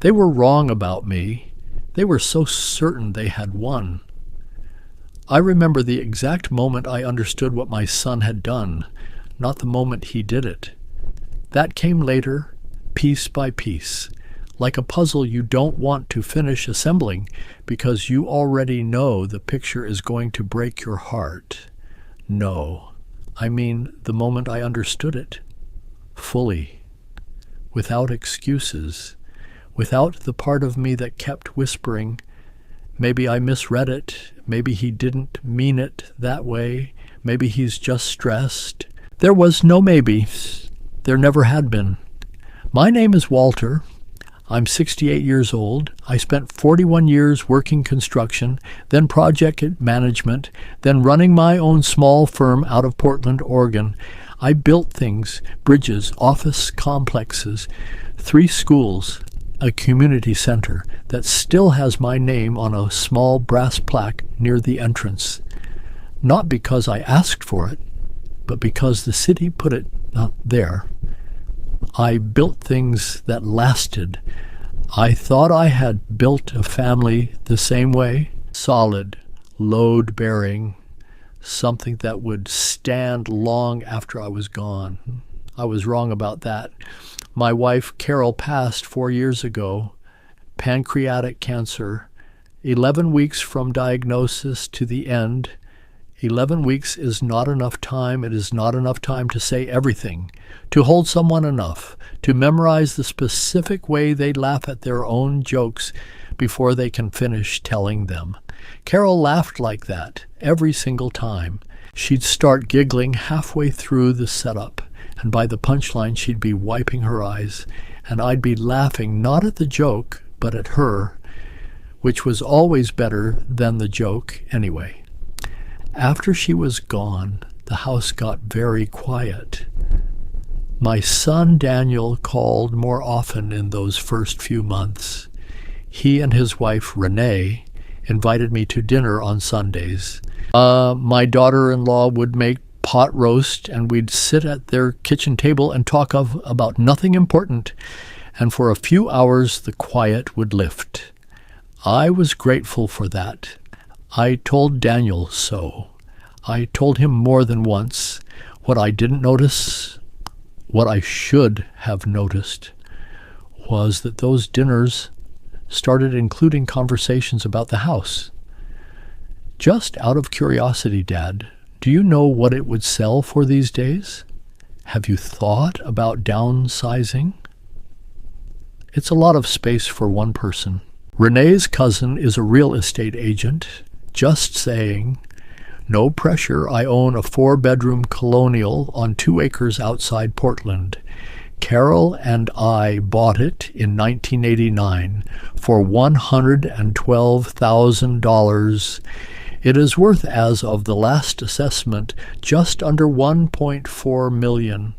They were wrong about me. They were so certain they had won. I remember the exact moment I understood what my son had done, not the moment he did it. That came later, piece by piece, like a puzzle you don't want to finish assembling because you already know the picture is going to break your heart. No, I mean the moment I understood it, fully, without excuses, without the part of me that kept whispering, maybe I misread it, maybe he didn't mean it that way, maybe he's just stressed. There was no maybe. There never had been. My name is Walter. I'm 68 years old. I spent 41 years working construction, then project management, then running my own small firm out of Portland, Oregon. I built things, bridges, office complexes, 3 schools, a community center that still has my name on a small brass plaque near the entrance. Not because I asked for it, but because the city put it there. I built things that lasted. I thought I had built a family the same way, solid, load-bearing, something that would stand long after I was gone. I was wrong about that. My wife, Carol, passed 4 years ago, pancreatic cancer, 11 weeks from diagnosis to the end. 11 weeks is not enough time. It is not enough time to say everything, to hold someone enough, to memorize the specific way they laugh at their own jokes before they can finish telling them. Carol laughed like that every single time. She'd start giggling halfway through the setup, and by the punchline she'd be wiping her eyes, and I'd be laughing not at the joke, but at her, which was always better than the joke anyway. After she was gone, the house got very quiet. My son Daniel called more often in those first few months. He and his wife Renee invited me to dinner on Sundays. My daughter-in-law would make pot roast, and we'd sit at their kitchen table and talk about nothing important, and for a few hours the quiet would lift. I was grateful for that. I told Daniel so. I told him more than once. What I didn't notice, what I should have noticed, was that those dinners started including conversations about the house. Just out of curiosity, Dad, do you know what it would sell for these days? Have you thought about downsizing? It's a lot of space for one person. Renee's cousin is a real estate agent. Just saying. No pressure. I own a 4-bedroom colonial on 2 acres outside Portland. Carol and I bought it in 1989 for $112,000. It is worth, as of the last assessment, just under $1.4 million.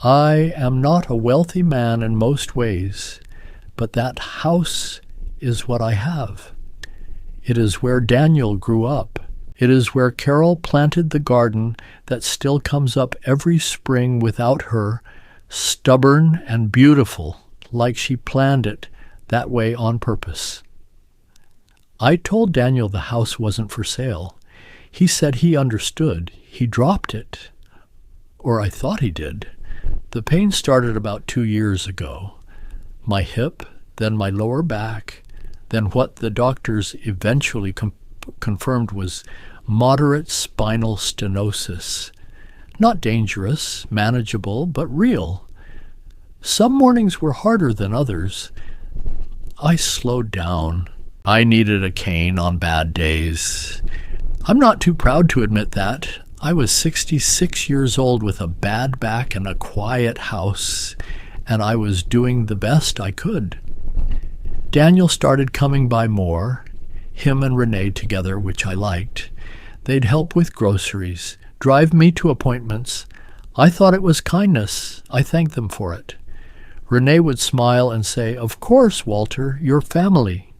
I am not a wealthy man in most ways, but that house is what I have. It is where Daniel grew up. It is where Carol planted the garden that still comes up every spring without her, stubborn and beautiful, like she planned it that way on purpose. I told Daniel the house wasn't for sale. He said he understood. He dropped it. Or I thought he did. The pain started about 2 years ago. My hip, then my lower back, then what the doctors eventually confirmed was moderate spinal stenosis. Not dangerous, manageable, but real. Some mornings were harder than others. I slowed down. I needed a cane on bad days. I'm not too proud to admit that. I was 66 years old with a bad back and a quiet house, and I was doing the best I could. Daniel started coming by more, him and Renee together, which I liked. They'd help with groceries, drive me to appointments. I thought it was kindness. I thanked them for it. Renee would smile and say, "Of course, Walter, your family."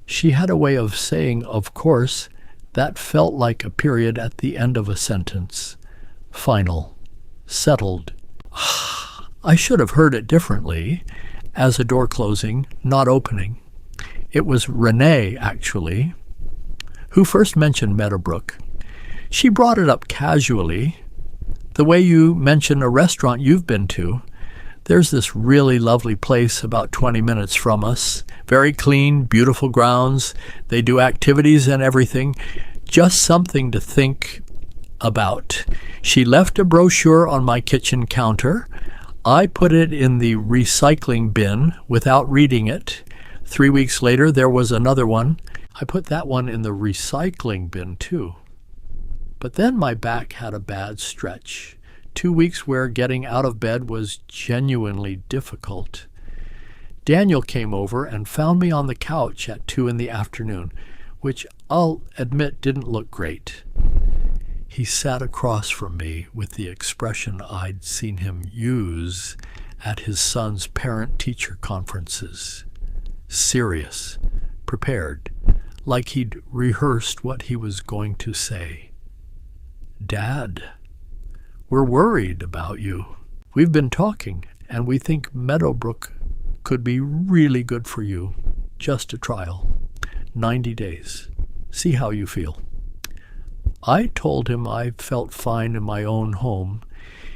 She had a way of saying, "of course," that felt like a period at the end of a sentence. Final. Settled. I should have heard it differently. as a door closing, not opening. It was Renee, actually, who first mentioned Meadowbrook. She brought it up casually, the way you mention a restaurant you've been to. There's this really lovely place about 20 minutes from us. Very clean, beautiful grounds. They do activities and everything. Just something to think about. She left a brochure on my kitchen counter. I put it in the recycling bin without reading it. 3 weeks later, there was another one. I put that one in the recycling bin too. But then my back had a bad stretch. 2 weeks where getting out of bed was genuinely difficult. Daniel came over and found me on the couch at 2 in the afternoon, which I'll admit didn't look great. He sat across from me with the expression I'd seen him use at his son's parent-teacher conferences. Serious, prepared, like he'd rehearsed what he was going to say. "Dad, we're worried about you. We've been talking, and we think Meadowbrook could be really good for you. Just a trial. 90 days. See how you feel." I told him I felt fine in my own home.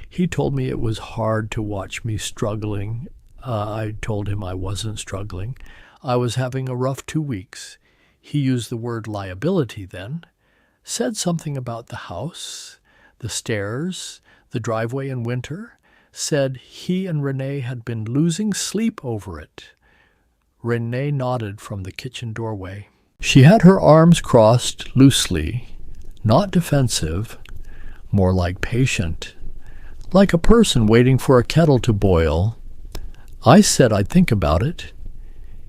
He told me it was hard to watch me struggling. I told him I wasn't struggling. I was having a rough 2 weeks. He used the word liability then, said something about the house, the stairs, the driveway in winter, said he and Renee had been losing sleep over it. Renee nodded from the kitchen doorway. She had her arms crossed loosely, not defensive, more like patient, like a person waiting for a kettle to boil. I said I'd think about it.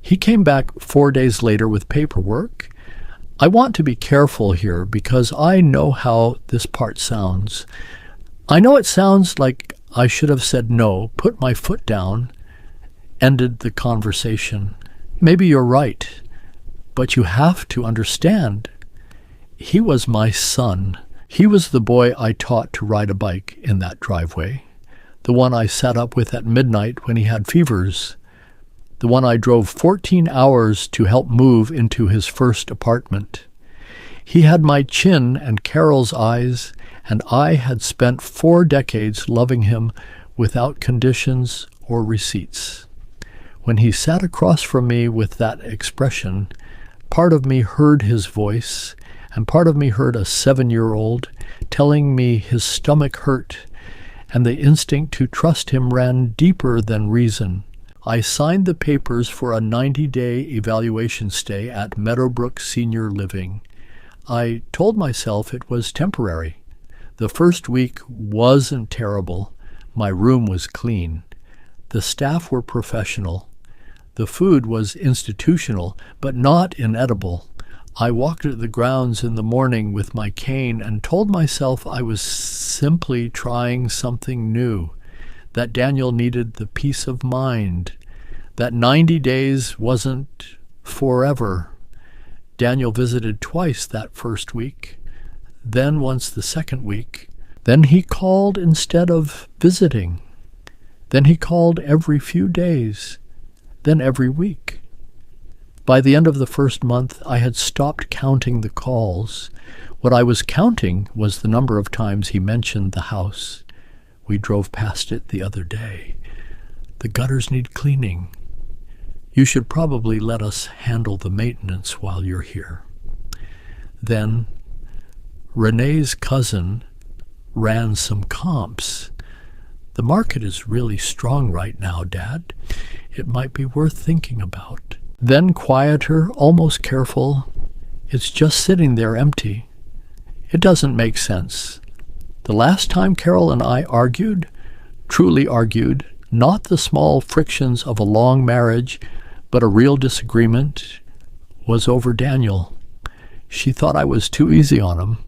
He came back 4 days later with paperwork. I want to be careful here because I know how this part sounds. I know it sounds like I should have said no, put my foot down, ended the conversation. Maybe you're right, but you have to understand. He was my son. He was the boy I taught to ride a bike in that driveway, the one I sat up with at midnight when he had fevers, the one I drove 14 hours to help move into his first apartment. He had my chin and Carol's eyes, and I had spent 4 decades loving him without conditions or receipts. When he sat across from me with that expression, part of me heard his voice, and part of me heard a 7-year-old telling me his stomach hurt, and the instinct to trust him ran deeper than reason. I signed the papers for a 90-day evaluation stay at Meadowbrook Senior Living. I told myself it was temporary. The first week wasn't terrible. My room was clean. The staff were professional. The food was institutional, but not inedible. I walked the grounds in the morning with my cane and told myself I was simply trying something new, that Daniel needed the peace of mind, that 90 days wasn't forever. Daniel visited twice that first week, then once the second week. Then he called instead of visiting. Then he called every few days, then every week. By the end of the first month, I had stopped counting the calls. What I was counting was the number of times he mentioned the house. We drove past it the other day. The gutters need cleaning. You should probably let us handle the maintenance while you're here. Then, Renee's cousin ran some comps. The market is really strong right now, Dad. It might be worth thinking about. Then quieter, almost careful. It's just sitting there empty. It doesn't make sense. The last time Carol and I argued, truly argued, not the small frictions of a long marriage, but a real disagreement, was over Daniel. She thought I was too easy on him.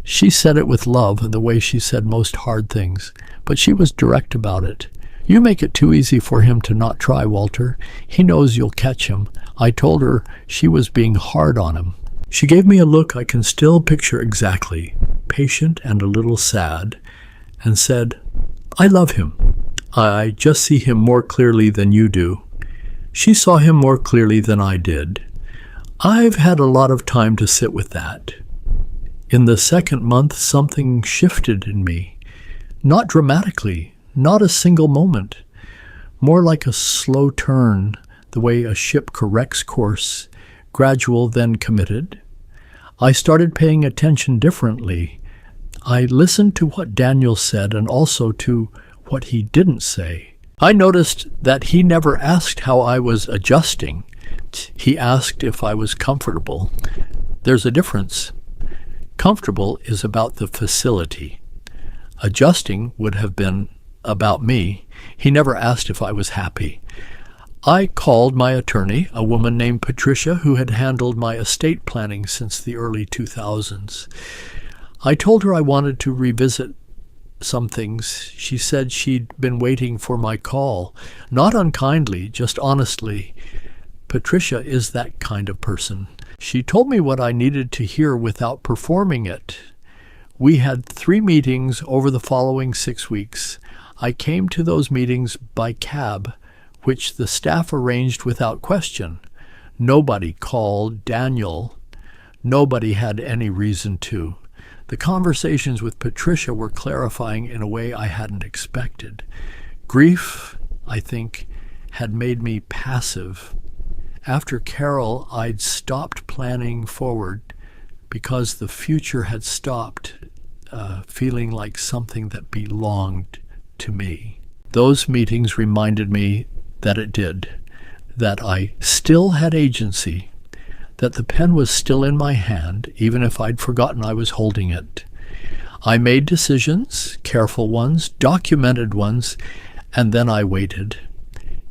She said it with love, the way she said most hard things, but she was direct about it. You make it too easy for him to not try, Walter. He knows you'll catch him. I told her she was being hard on him. She gave me a look I can still picture exactly, patient and a little sad, and said, I love him. I just see him more clearly than you do. She saw him more clearly than I did. I've had a lot of time to sit with that. In the second month, something shifted in me. Not dramatically, not a single moment. More like a slow turn, the way a ship corrects course, gradual then committed. I started paying attention differently. I listened to what Daniel said and also to what he didn't say. I noticed that he never asked how I was adjusting. He asked if I was comfortable. There's a difference. Comfortable is about the facility. Adjusting would have been about me. He never asked if I was happy. I called my attorney, a woman named Patricia, who had handled my estate planning since the early 2000s. I told her I wanted to revisit some things. She said she'd been waiting for my call. Not unkindly, just honestly. Patricia is that kind of person. She told me what I needed to hear without performing it. We had 3 meetings over the following 6 weeks. I came to those meetings by cab, which the staff arranged without question. Nobody called Daniel. Nobody had any reason to. The conversations with Patricia were clarifying in a way I hadn't expected. Grief, I think, had made me passive. After Carol, I'd stopped planning forward because the future had stopped feeling like something that belonged to me. Those meetings reminded me that it did, that I still had agency, that the pen was still in my hand, even if I'd forgotten I was holding it. I made decisions, careful ones, documented ones, and then I waited.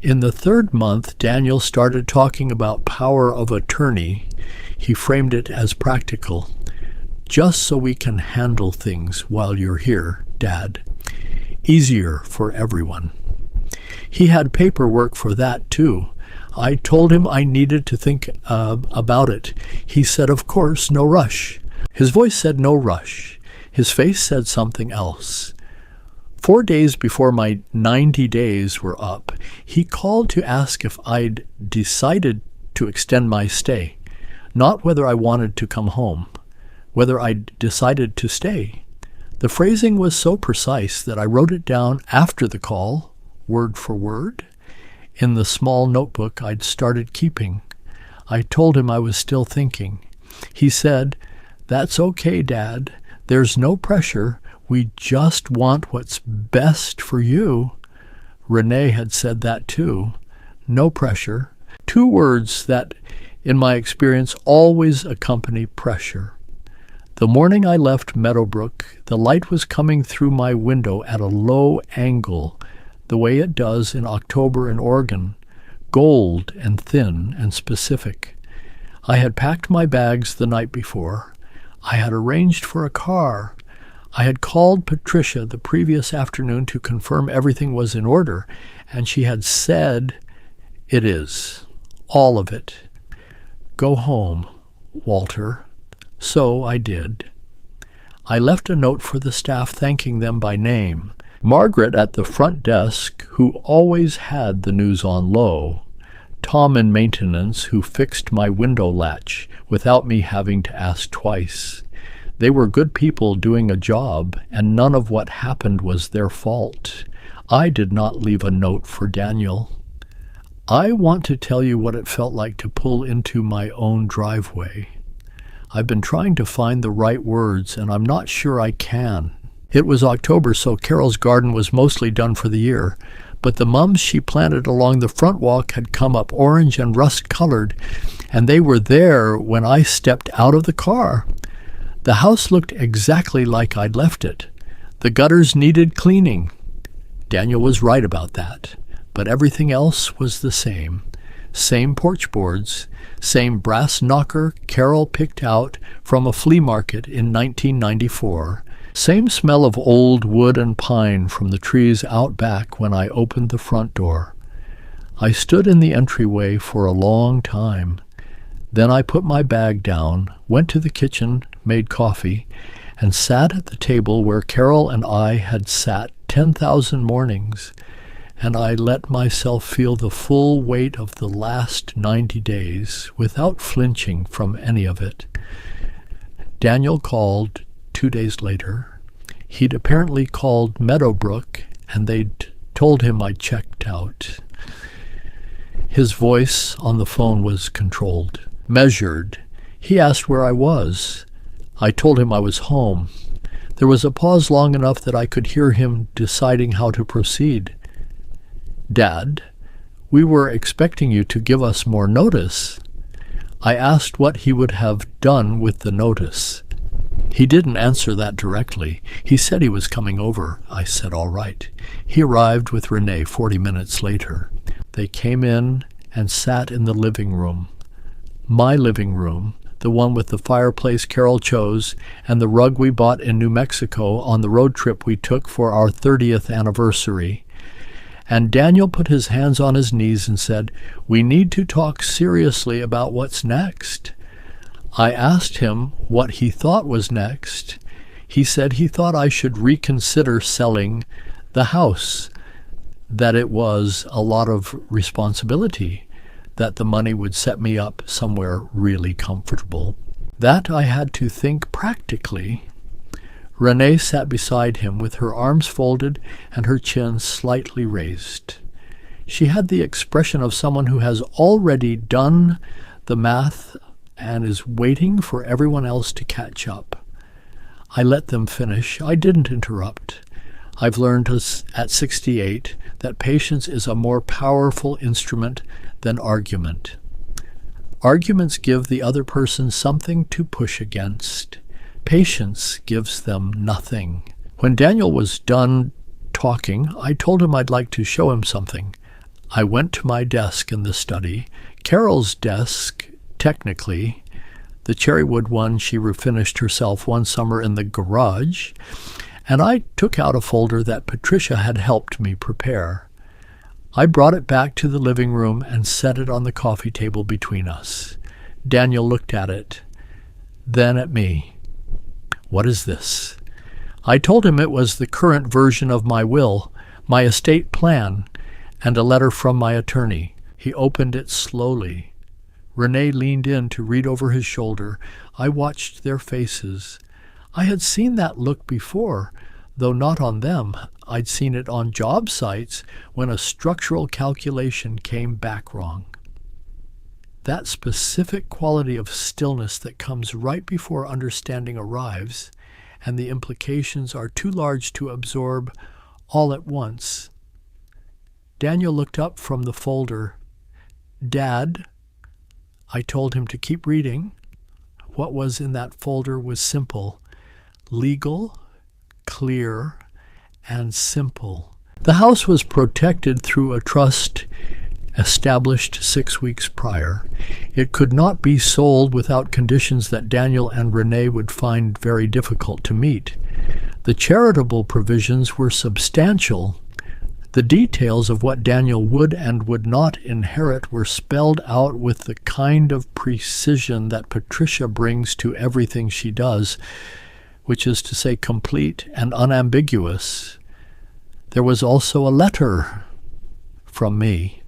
In the 3rd month, Daniel started talking about power of attorney. He framed it as practical. Just so we can handle things while you're here, Dad. Easier for everyone. He had paperwork for that, too. I told him I needed to think about it. He said, of course, no rush. His voice said no rush. His face said something else. 4 days before my 90 days were up, he called to ask if I'd decided to extend my stay. Not whether I wanted to come home, whether I'd decided to stay. The phrasing was so precise that I wrote it down after the call, word for word, in the small notebook I'd started keeping. I told him I was still thinking. He said, "That's okay, Dad. There's no pressure. We just want what's best for you." Renee had said that too. No pressure. 2 words that, in my experience, always accompany pressure. The morning I left Meadowbrook, the light was coming through my window at a low angle, the way it does in October in Oregon, gold and thin and specific. I had packed my bags the night before. I had arranged for a car. I had called Patricia the previous afternoon to confirm everything was in order, and she had said, "It is. All of it. Go home, Walter." So I did. I left a note for the staff thanking them by name. Margaret at the front desk, who always had the news on low. Tom in maintenance, who fixed my window latch without me having to ask twice. They were good people doing a job, and none of what happened was their fault. I did not leave a note for Daniel. I want to tell you what it felt like to pull into my own driveway. I've been trying to find the right words, and I'm not sure I can. It was October, so Carol's garden was mostly done for the year, but the mums she planted along the front walk had come up orange and rust-colored, and they were there when I stepped out of the car. The house looked exactly like I'd left it. The gutters needed cleaning. Daniel was right about that, but everything else was the same. Same porch boards, same brass knocker Carol picked out from a flea market in 1994, same smell of old wood and pine from the trees out back when I opened the front door. I stood in the entryway for a long time. Then I put my bag down, went to the kitchen, made coffee, and sat at the table where Carol and I had sat 10,000 mornings. and I let myself feel the full weight of the last 90 days without flinching from any of it. Daniel called 2 days later. He'd apparently called Meadowbrook, and they'd told him I checked out. His voice on the phone was controlled, measured. He asked where I was. I told him I was home. There was a pause long enough that I could hear him deciding how to proceed. "Dad, we were expecting you to give us more notice." I asked what he would have done with the notice. He didn't answer that directly. He said he was coming over. I said, all right. He arrived with Renee 40 minutes later. They came in and sat in the living room. My living room, the one with the fireplace Carol chose, and the rug we bought in New Mexico on the road trip we took for our 30th anniversary. And Daniel put his hands on his knees and said, "We need to talk seriously about what's next." I asked him what he thought was next. He said he thought I should reconsider selling the house, that it was a lot of responsibility, that the money would set me up somewhere really comfortable. That I had to think practically. Renee sat beside him with her arms folded and her chin slightly raised. She had the expression of someone who has already done the math and is waiting for everyone else to catch up. I let them finish. I didn't interrupt. I've learned at 68 that patience is a more powerful instrument than argument. Arguments give the other person something to push against. Patience gives them nothing. When Daniel was done talking, I told him I'd like to show him something. I went to my desk in the study. Carol's desk, technically, the cherrywood one she refinished herself one summer in the garage, and I took out a folder that Patricia had helped me prepare. I brought it back to the living room and set it on the coffee table between us. Daniel looked at it, then at me. "What is this?" I told him it was the current version of my will, my estate plan, and a letter from my attorney. He opened it slowly. Renee leaned in to read over his shoulder. I watched their faces. I had seen that look before, though not on them. I'd seen it on job sites when a structural calculation came back wrong. That specific quality of stillness that comes right before understanding arrives, and the implications are too large to absorb all at once. Daniel looked up from the folder. "Dad," I told him to keep reading. What was in that folder was simple, legal, clear, and simple. The house was protected through a trust established 6 weeks prior. It could not be sold without conditions that Daniel and Renee would find very difficult to meet. The charitable provisions were substantial. The details of what Daniel would and would not inherit were spelled out with the kind of precision that Patricia brings to everything she does, which is to say complete and unambiguous. There was also a letter from me,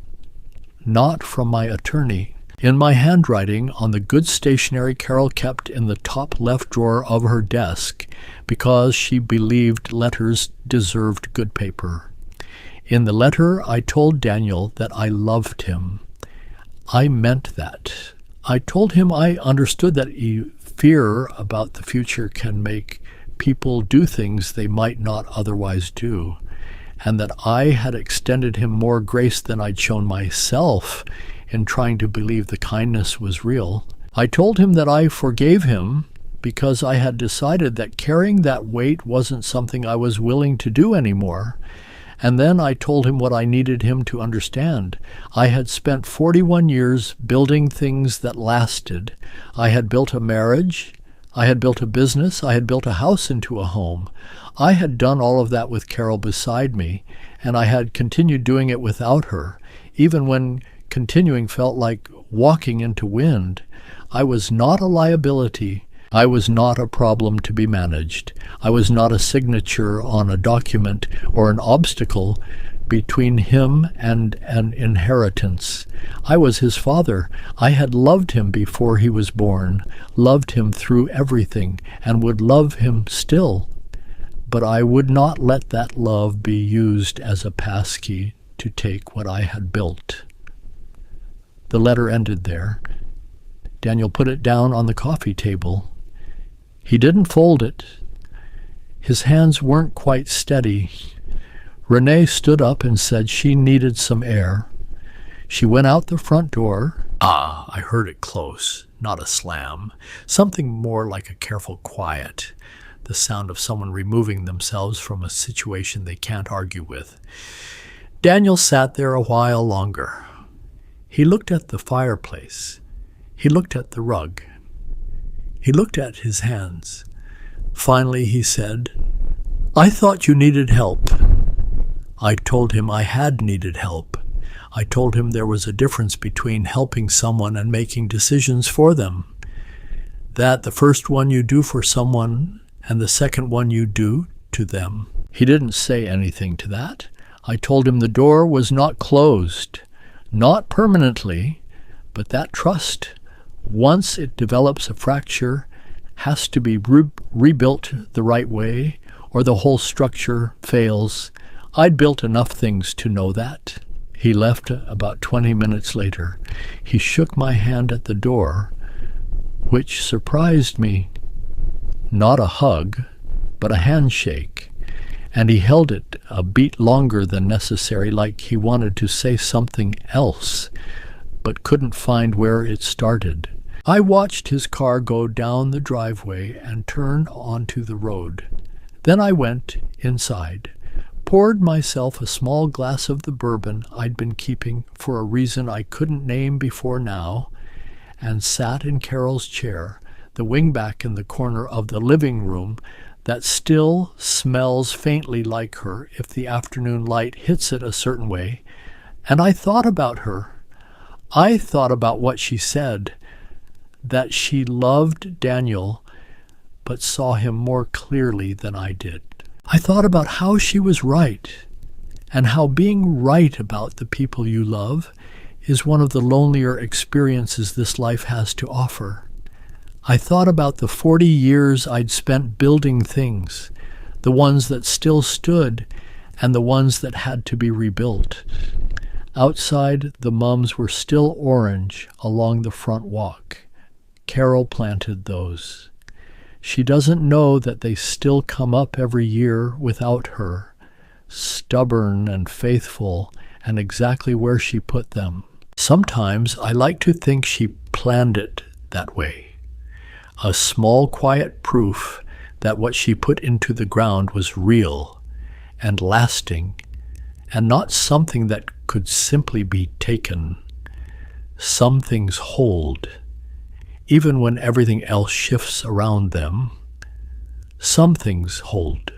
not from my attorney, in my handwriting on the good stationery Carol kept in the top left drawer of her desk because she believed letters deserved good paper. In the letter, I told Daniel that I loved him. I meant that. I told him I understood that fear about the future can make people do things they might not otherwise do, and that I had extended him more grace than I'd shown myself in trying to believe the kindness was real. I told him that I forgave him because I had decided that carrying that weight wasn't something I was willing to do anymore. And then I told him what I needed him to understand. I had spent 41 years building things that lasted. I had built a marriage. I had built a business. I had built a house into a home. I had done all of that with Carol beside me, and I had continued doing it without her, even when continuing felt like walking into wind. I was not a liability. I was not a problem to be managed. I was not a signature on a document or an obstacle between him and an inheritance. I was his father. I had loved him before he was born, loved him through everything, and would love him still. But I would not let that love be used as a passkey to take what I had built. The letter ended there. Daniel put it down on the coffee table. He didn't fold it. His hands weren't quite steady. Renee stood up and said she needed some air. She went out the front door. I heard it close, not a slam. Something more like a careful quiet, the sound of someone removing themselves from a situation they can't argue with. Daniel sat there a while longer. He looked at the fireplace. He looked at the rug. He looked at his hands. Finally he said, "I thought you needed help." I told him I had needed help. I told him there was a difference between helping someone and making decisions for them. That the first one you do for someone and the second one you do to them. He didn't say anything to that. I told him the door was not closed, not permanently, but that trust, once it develops a fracture, has to be rebuilt the right way, or the whole structure fails. I'd built enough things to know that. He left about 20 minutes later. He shook my hand at the door, which surprised me. Not a hug, but a handshake. And he held it a beat longer than necessary, like he wanted to say something else, but couldn't find where it started. I watched his car go down the driveway and turn onto the road. Then I went inside, poured myself a small glass of the bourbon I'd been keeping for a reason I couldn't name before now, and sat in Carol's chair, the wingback in the corner of the living room that still smells faintly like her if the afternoon light hits it a certain way, and I thought about her. I thought about what she said, that she loved Daniel, but saw him more clearly than I did. I thought about how she was right, and how being right about the people you love is one of the lonelier experiences this life has to offer. I thought about the 40 years I'd spent building things, the ones that still stood and the ones that had to be rebuilt. Outside, the mums were still orange along the front walk. Carol planted those. She doesn't know that they still come up every year without her, stubborn and faithful, and exactly where she put them. Sometimes I like to think she planned it that way. A small, quiet proof that what she put into the ground was real and lasting, and not something that could simply be taken. Some things hold, even when everything else shifts around them. Some things hold.